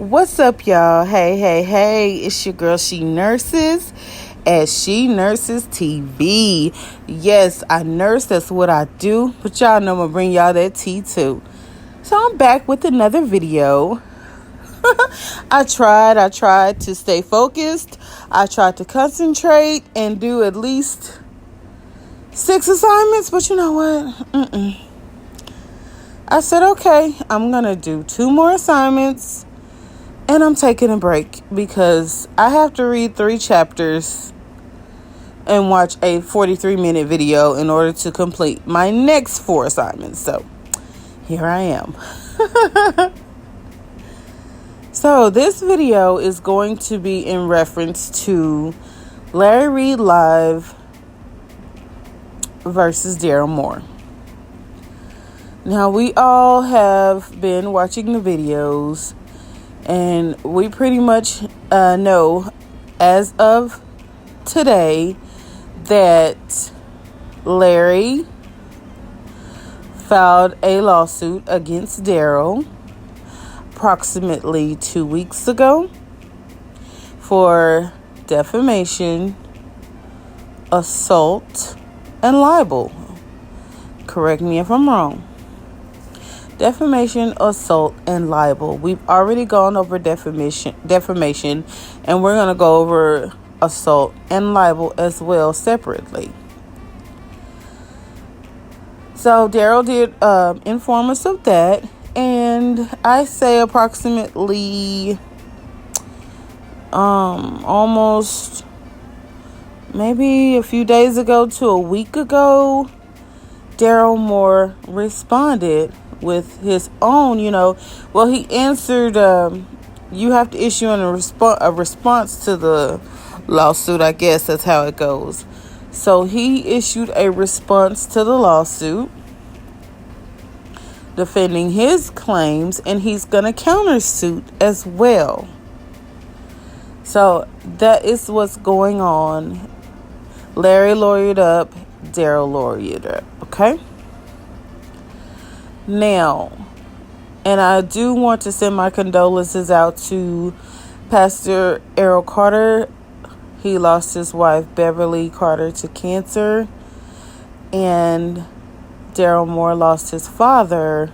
What's up, y'all? Hey, it's your girl, She Nurses, at She Nurses TV. Yes, I nurse, that's what I do, but y'all know I'm gonna bring y'all that tea too. So I'm back with another video. I tried to stay focused. I tried to concentrate and do at least 6 assignments, but you know what? I said, okay, I'm gonna do 2 more assignments. And I'm taking a break because I have to read 3 chapters and watch a 43-minute video in order to complete my next 4 assignments. So here I am. So this video is going to be in reference to LarryReidLive versus Darrylmoore. Now, we all have been watching the videos, and we pretty much know as of today that Larry filed a lawsuit against Darryl approximately 2 weeks ago for defamation, assault, and libel. Correct me if I'm wrong. Defamation, assault, and libel. We've already gone over defamation, and we're going to go over assault and libel as well separately. So Darryl did inform us of that, and I say approximately almost maybe a few days ago to a week ago, Darrylmoore responded with his own, he answered, you have to issue a response to the lawsuit. I guess that's how it goes. So he issued a response to the lawsuit defending his claims, and he's going to countersuit as well. So that is what's going on. Larry lawyered up, Darryl lawyered up, okay? Now, and I do want to send my condolences out to Pastor Errol Carter. He lost his wife, Beverly Carter, to cancer. And Darrylmoore lost his father.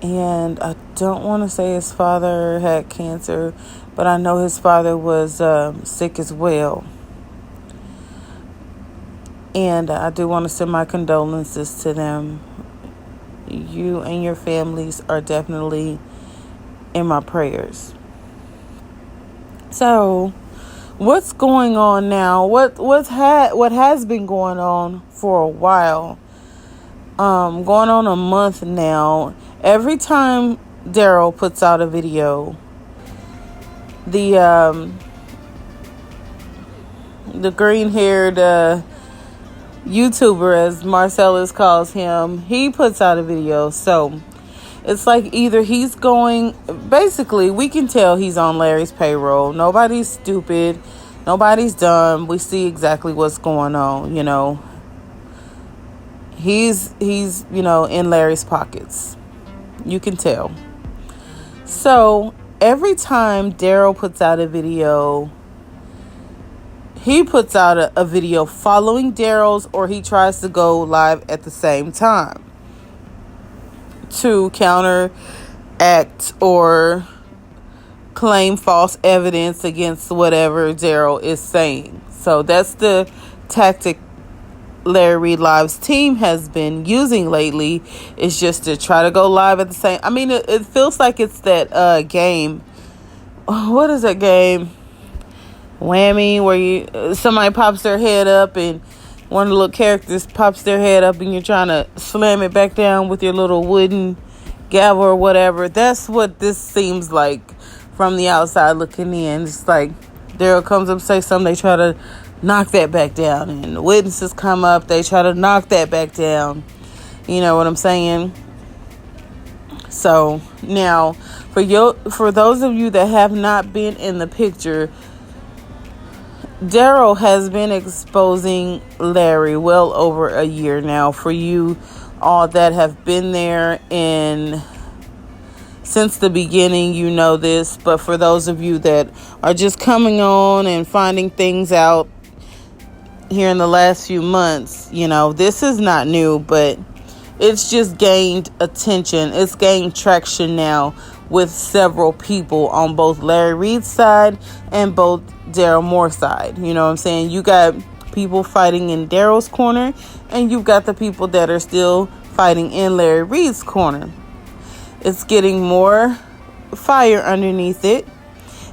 And I don't want to say his father had cancer, but I know his father was sick as well. And I do want to send my condolences to them. You and your families are definitely in my prayers. So, what's going on now? What has been going on for a while? Going on a month now. Every time Darryl puts out a video, the green-haired YouTuber, as Marcellus calls him, he puts out a video. So it's like either he's going, basically we can tell he's on Larry's payroll. Nobody's stupid, nobody's dumb. We see exactly what's going on. He's in Larry's pockets. You can tell. So every time Darryl puts out a video, he puts out a video following Darryl's, or he tries to go live at the same time to counteract or claim false evidence against whatever Darryl is saying. So that's the tactic LarryReidLive's team has been using lately, is just to try to go live at the same. I mean, it feels like it's that game. What is that game? Whammy, where somebody pops their head up and one of the little characters pops their head up and you're trying to slam it back down with your little wooden gavel or whatever. That's what this seems like from the outside looking in. It's like Darryl comes up, say something, they try to knock that back down, and the witnesses come up, they try to knock that back down. You know what I'm saying? So now, for those of you that have not been in the picture, Darryl has been exposing Larry well over a year now. For you all that have been there and since the beginning, you know this. But for those of you that are just coming on and finding things out here in the last few months, this is not new, but it's just gained attention. It's gained traction now with several people on both Larry Reid's side and both Darrylmoore side. You know what I'm saying? You got people fighting in Darryl's corner, and you've got the people that are still fighting in Larry Reid's corner. It's getting more fire underneath it,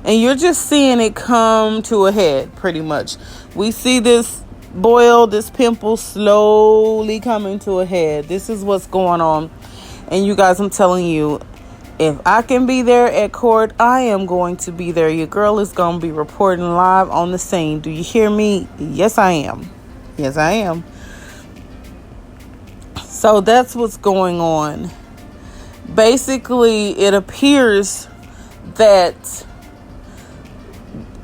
and you're just seeing it come to a head, pretty much. We see this this pimple slowly coming to a head. This is what's going on. And you guys, I'm telling you, if I can be there at court, I am going to be there. Your girl is going to be reporting live on the scene. Do you hear me? Yes, I am. Yes, I am. So that's what's going on. Basically, it appears that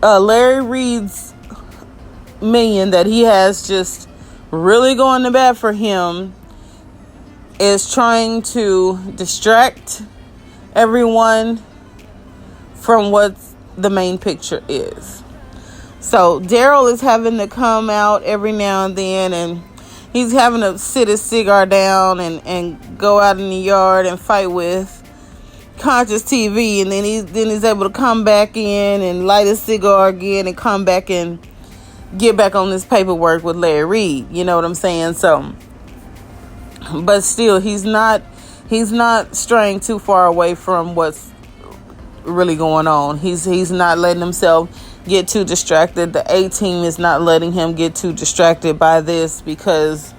Larry Reid's minion that he has just really going to bat for him is trying to distract everyone from what the main picture is. So Darryl is having to come out every now and then, and he's having to sit his cigar down and go out in the yard and fight with Conscious TV, and then he's able to come back in and light his cigar again and come back and get back on this paperwork with Larry Reid. You know what I'm saying? So, but still, he's not straying too far away from what's really going on. He's not letting himself get too distracted. The A-team is not letting him get too distracted by this, because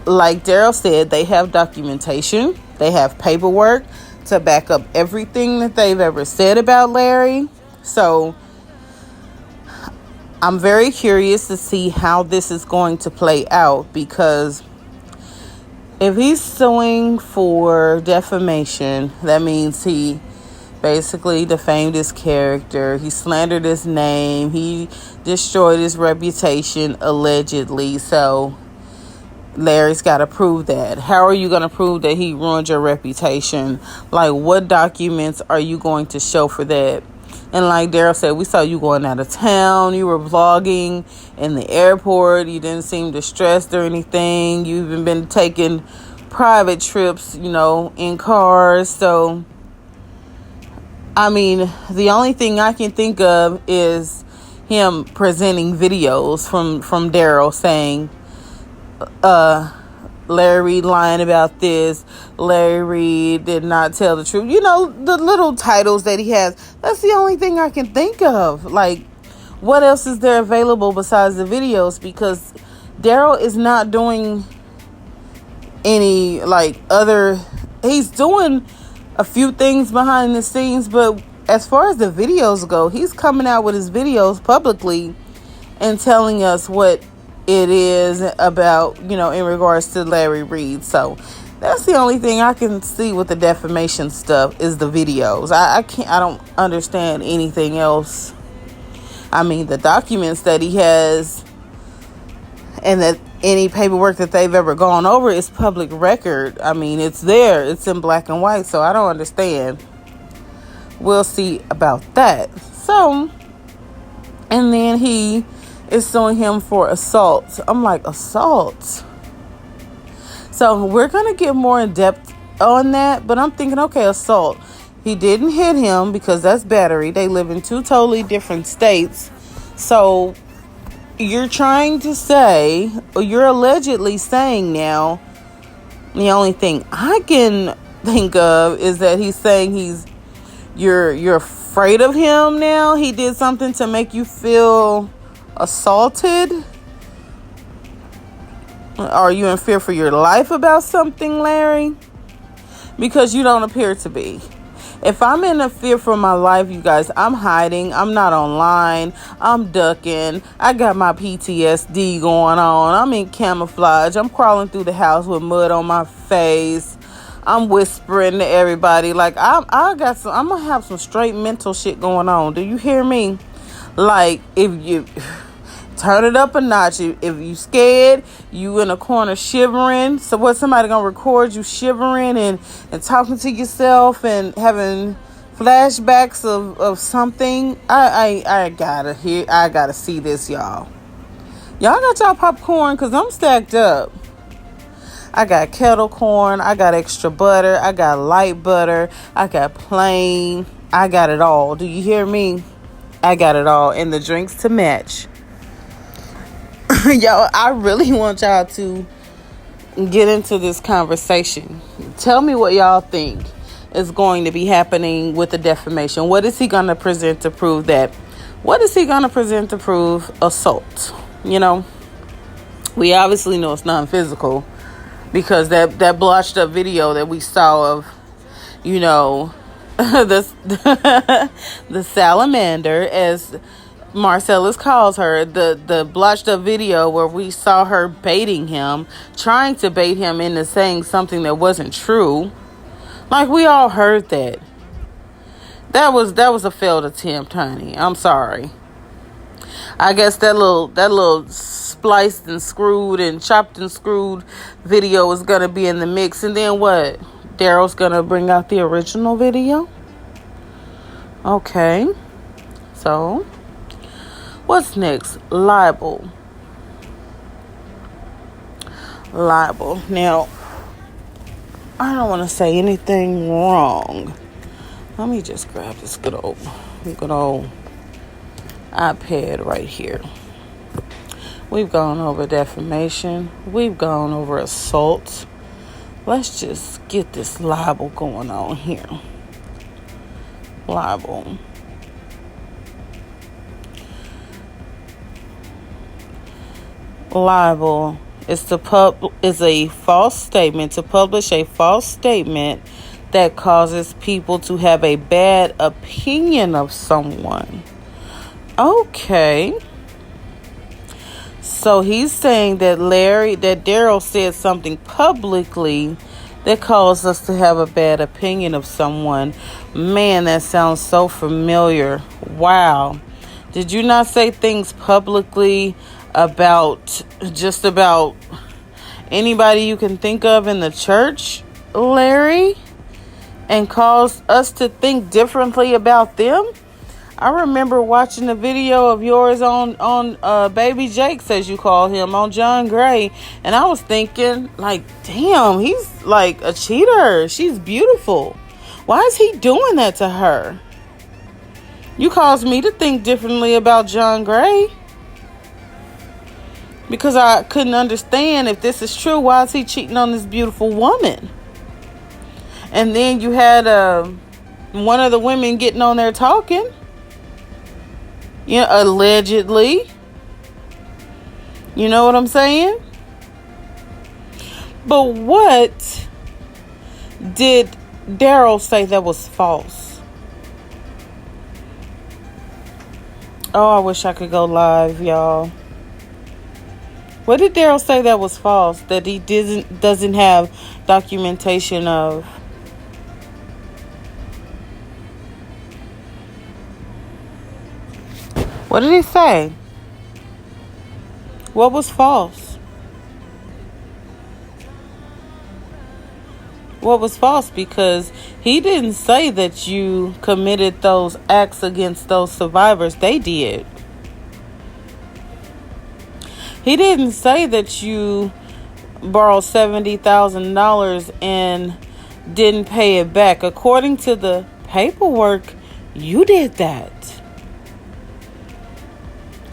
like Darryl said, they have documentation, they have paperwork to back up everything that they've ever said about Larry. So I'm very curious to see how this is going to play out, because if he's suing for defamation, that means he basically defamed his character, he slandered his name, he destroyed his reputation, allegedly. So Larry's got to prove that. How are you going to prove that he ruined your reputation? Like, what documents are you going to show for that? And like Darryl said, we saw you going out of town. You were vlogging in the airport. You didn't seem distressed or anything. You've even been taking private trips, in cars. So, I mean, the only thing I can think of is him presenting videos from Darryl saying, Larry Reid lying about this, Larry Reid did not tell the truth. The little titles that he has. That's the only thing I can think of. Like, what else is there available besides the videos? Because Darryl is not doing any, he's doing a few things behind the scenes, but as far as the videos go, he's coming out with his videos publicly and telling us what it is about, in regards to Larry Reid. So that's the only thing I can see with the defamation stuff is the videos. I don't understand anything else. I mean, the documents that he has and that any paperwork that they've ever gone over is public record. I mean, it's there. It's in black and white. So I don't understand. We'll see about that. So, and then he is suing him for assault. I'm like, assault? So we're going to get more in depth on that. But I'm thinking, okay, assault. He didn't hit him because that's battery. They live in two totally different states. So you're trying to say, or you're allegedly saying now, the only thing I can think of is that he's saying you're afraid of him now. He did something to make you feel assaulted. Are you in fear for your life about something, Larry? Because you don't appear to be. If I'm in a fear for my life, you guys, I'm hiding. I'm not online. I'm ducking. I got my PTSD going on. I'm in camouflage. I'm crawling through the house with mud on my face. I'm whispering to everybody. Like, I'm gonna have some straight mental shit going on. Do you hear me? Like, if you turn it up a notch. If you scared, you in a corner shivering. So what, somebody gonna record you shivering and talking to yourself and having flashbacks of something? I gotta see this, y'all. Y'all got y'all popcorn, cause I'm stacked up. I got kettle corn, I got extra butter, I got light butter, I got plain, I got it all. Do you hear me? I got it all. And the drinks to match. Y'all, I really want y'all to get into this conversation. Tell me what y'all think is going to be happening with the defamation. What is he going to present to prove that? What is he going to present to prove assault? You know, we obviously know it's non-physical, because that blotched up video that we saw of, you know, the salamander, as Marcellus calls her, the blotched up video where we saw her baiting him, trying to bait him into saying something that wasn't true. Like, we all heard that. That was a failed attempt, honey. I'm sorry. I guess that little spliced and screwed and chopped and screwed video is gonna be in the mix, and then what? Darryl's gonna bring out the original video? Okay. So, what's next? Libel. Now, I don't want to say anything wrong. Let me just grab this good old iPad right here. We've gone over defamation. We've gone over assault. Let's just get this libel going on here. Libel. Libel is a false statement, to publish a false statement that causes people to have a bad opinion of someone. Okay. So he's saying that Darryl said something publicly that caused us to have a bad opinion of someone. Man, that sounds so familiar. Wow. Did you not say things publicly about just about anybody you can think of in the church, Larry, and cause us to think differently about them? I remember watching a video of yours on Baby Jakes, as you call him, on John Gray, and I was thinking, like, damn, he's like a cheater. She's beautiful. Why is he doing that to her? You caused me to think differently about John Gray, because I couldn't understand, if this is true, why is he cheating on this beautiful woman? And then you had one of the women getting on there talking. Yeah, allegedly. You know what I'm saying? But what did Darryl say that was false? Oh, I wish I could go live, y'all. What did Darryl say that was false? That he doesn't have documentation of? What did he say? What was false? What was false? Because he didn't say that you committed those acts against those survivors. They did. He didn't say that you borrowed $70,000 and didn't pay it back. According to the paperwork, you did that.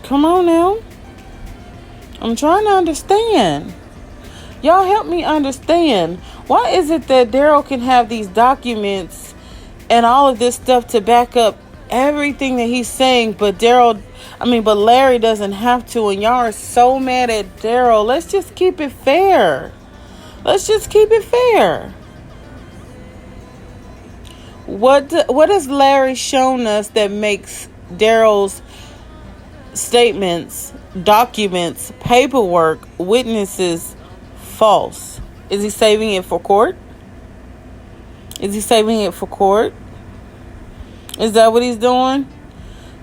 Come on now. I'm trying to understand. Y'all help me understand. Why is it that Darryl can have these documents and all of this stuff to back up everything that he's saying, but Larry doesn't have to, and y'all are so mad at Darryl? Let's just keep it fair. What has Larry shown us that makes Darryl's statements, documents, paperwork, witnesses false? Is he saving it for court? Is that what he's doing?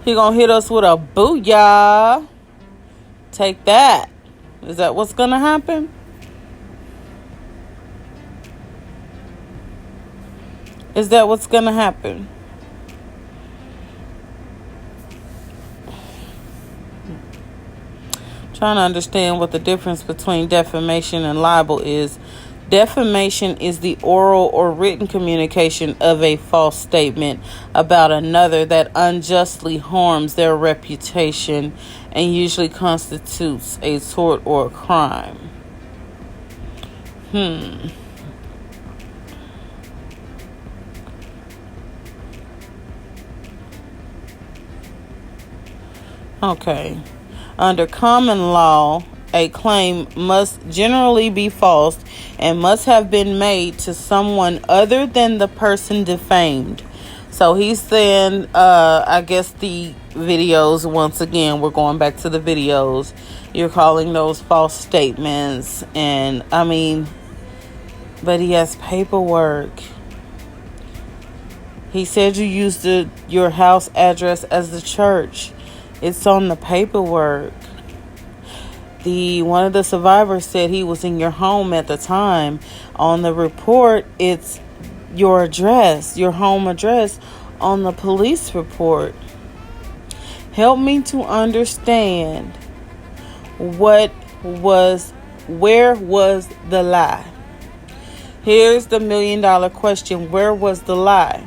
He gonna hit us with a booyah. Take that. Is that what's going to happen? Is that what's going to happen? Trying to understand what the difference between defamation and libel is. Defamation is the oral or written communication of a false statement about another that unjustly harms their reputation and usually constitutes a tort or a crime. Okay. Under common law, a claim must generally be false and must have been made to someone other than the person defamed. So he's saying, I guess the videos, once again, we're going back to the videos. You're calling those false statements. And, but he has paperwork. He said you used your house address as the church. It's on the paperwork. One of the survivors said he was in your home at the time. On the report, it's your address, your home address on the police report. Help me to understand where was the lie? Here's the $1 million question. Where was the lie?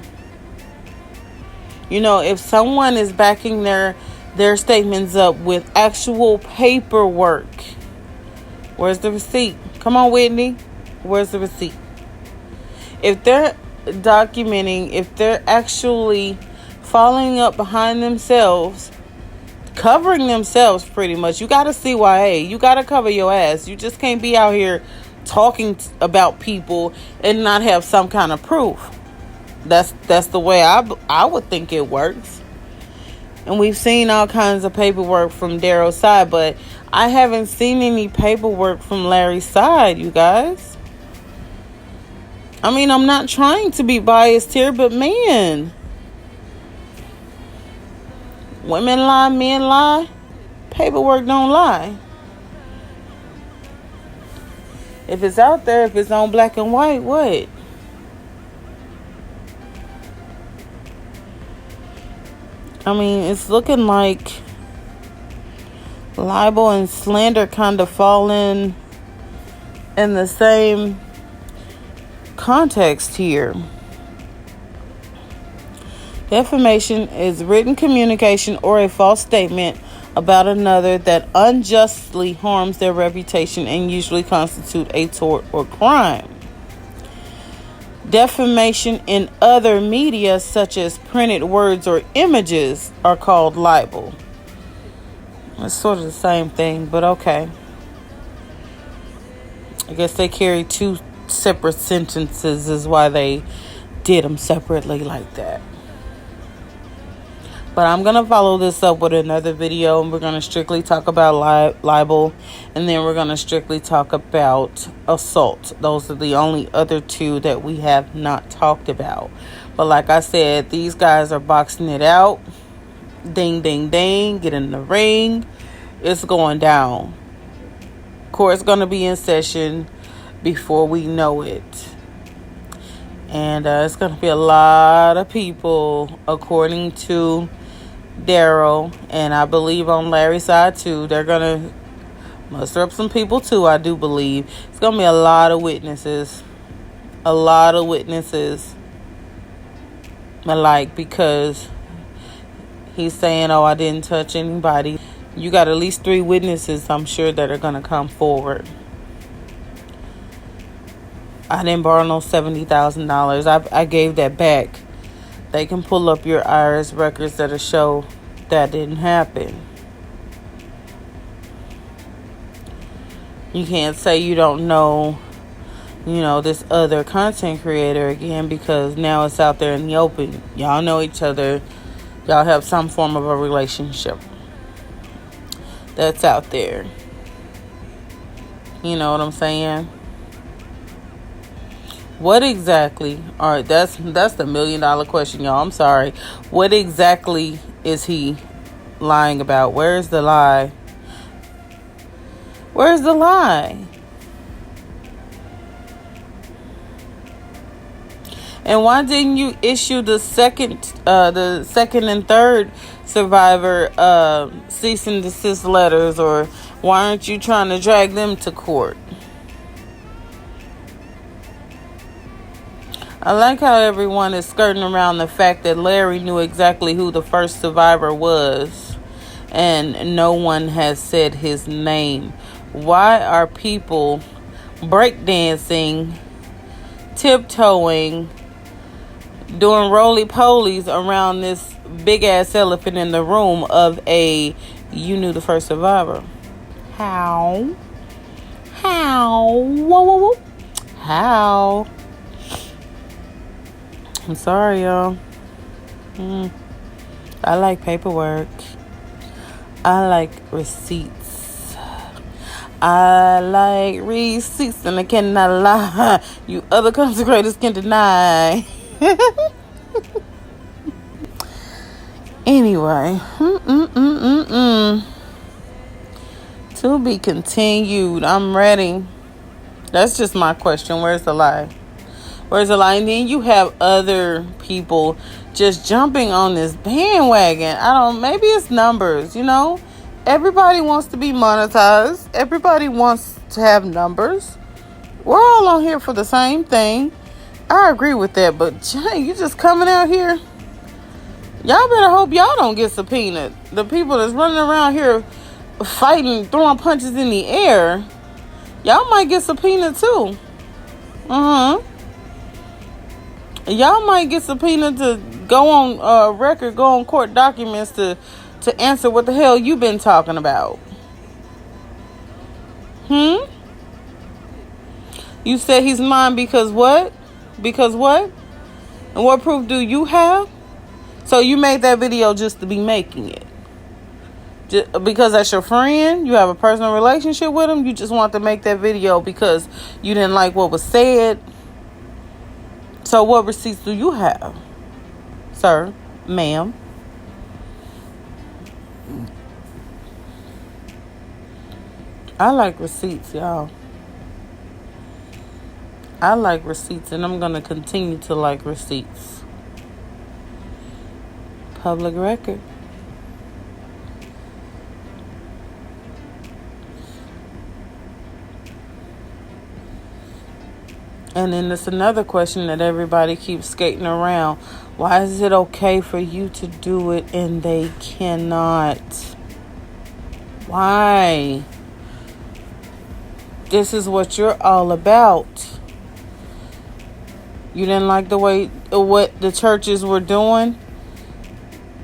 If someone is backing their statements up with actual paperwork, where's the receipt? Come on, Whitney. Where's the receipt? If they're documenting, if they're actually following up behind themselves, covering themselves pretty much, you got to CYA. You got to cover your ass. You just can't be out here talking about people and not have some kind of proof. That's the way I would think it works. And we've seen all kinds of paperwork from Darryl's side, but I haven't seen any paperwork from Larry's side, you guys. I'm not trying to be biased here, but man, women lie, men lie, paperwork don't lie. If it's out there, if it's on black and white, what? It's looking like libel and slander kind of fall in the same context here. Defamation is written communication or a false statement about another that unjustly harms their reputation and usually constitute a tort or crime. Defamation in other media, such as printed words or images, are called libel. It's sort of the same thing, but okay. I guess they carry two separate sentences, is why they did them separately like that. But I'm going to follow this up with another video, and we're going to strictly talk about libel, and then we're going to strictly talk about assault. Those are the only other two that we have not talked about. But like I said, these guys are boxing it out. Ding, ding, ding. Get in the ring. It's going down. Court's going to be in session before we know it. And it's going to be a lot of people, according to Darryl, and I believe on Larry's side too. They're gonna muster up some people too, I do believe. It's gonna be a lot of witnesses. Because he's saying, I didn't touch anybody. You got at least 3 witnesses, I'm sure, that are gonna come forward. I didn't borrow no $70,000. I gave that back. They can pull up your IRS records that'll show that didn't happen. You can't say you don't know, this other content creator again, because now it's out there in the open. Y'all know each other. Y'all have some form of a relationship that's out there. You know what I'm saying? What exactly? All right, that's the $1 million question, y'all. I'm sorry. What exactly is he lying about? Where's the lie? Where's the lie? And why didn't you issue the second and third survivor cease and desist letters, or why aren't you trying to drag them to court? I like how everyone is skirting around the fact that Larry knew exactly who the first survivor was, and no one has said his name. Why are people breakdancing, tiptoeing, doing roly-polies around this big-ass elephant in the room of a you knew the first survivor? How? Whoa. How? I'm sorry, y'all. I like paperwork. I like receipts. I like receipts, and I cannot lie. You other consecrators can deny. Anyway. To be continued. I'm ready. That's just my question. Where's the lie? Where's the lie? And then you have other people just jumping on this bandwagon. Maybe it's numbers, Everybody wants to be monetized. Everybody wants to have numbers. We're all on here for the same thing. I agree with that, but you just coming out here. Y'all better hope y'all don't get subpoenaed. The people that's running around here fighting, throwing punches in the air, y'all might get subpoenaed too. Y'all might get subpoenaed to go on record, go on court documents to answer what the hell you been talking about. You said he's mine because what? Because what? And what proof do you have? So you made that video just to be making it. Just because that's your friend, you have a personal relationship with him, you just want to make that video because you didn't like what was said. So what receipts do you have, sir, ma'am? I like receipts, y'all. I like receipts, and I'm going to continue to like receipts. Public record. And then there's another question that everybody keeps skating around. Why is it okay for you to do it and they cannot? Why? This is what you're all about. You didn't like the way what the churches were doing.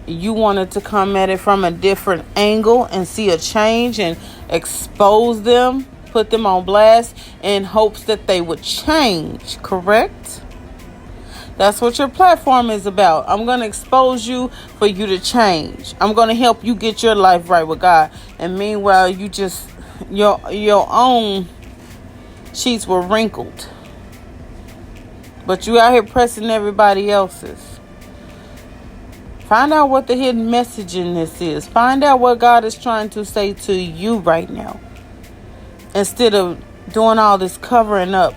You wanted to come at it from a different angle and see a change and expose them, put them on blast in hopes that they would change, correct? That's what your platform is about. I'm going to expose you for you to change. I'm going to help you get your life right with God. And meanwhile, you just, your own sheets were wrinkled. But you out here pressing everybody else's. Find out what the hidden message in this is. Find out what God is trying to say to you right now. Instead of doing all this covering up,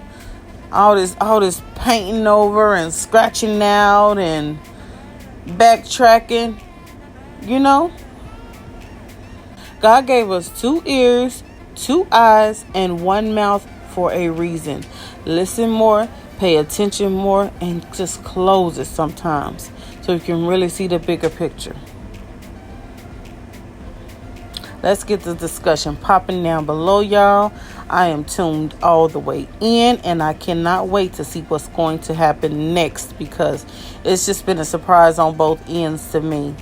all this painting over and scratching out and backtracking, God gave us 2 ears, 2 eyes, and 1 mouth for a reason. Listen more, pay attention more, and just close it sometimes so you can really see the bigger picture. Let's get the discussion popping down below, y'all. I am tuned all the way in, and I cannot wait to see what's going to happen next because it's just been a surprise on both ends to me.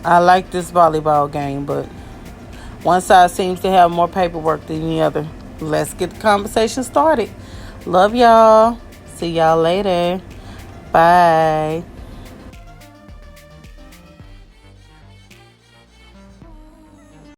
I like this volleyball game, but one side seems to have more paperwork than the other. Let's get the conversation started. Love y'all. See y'all later. Bye.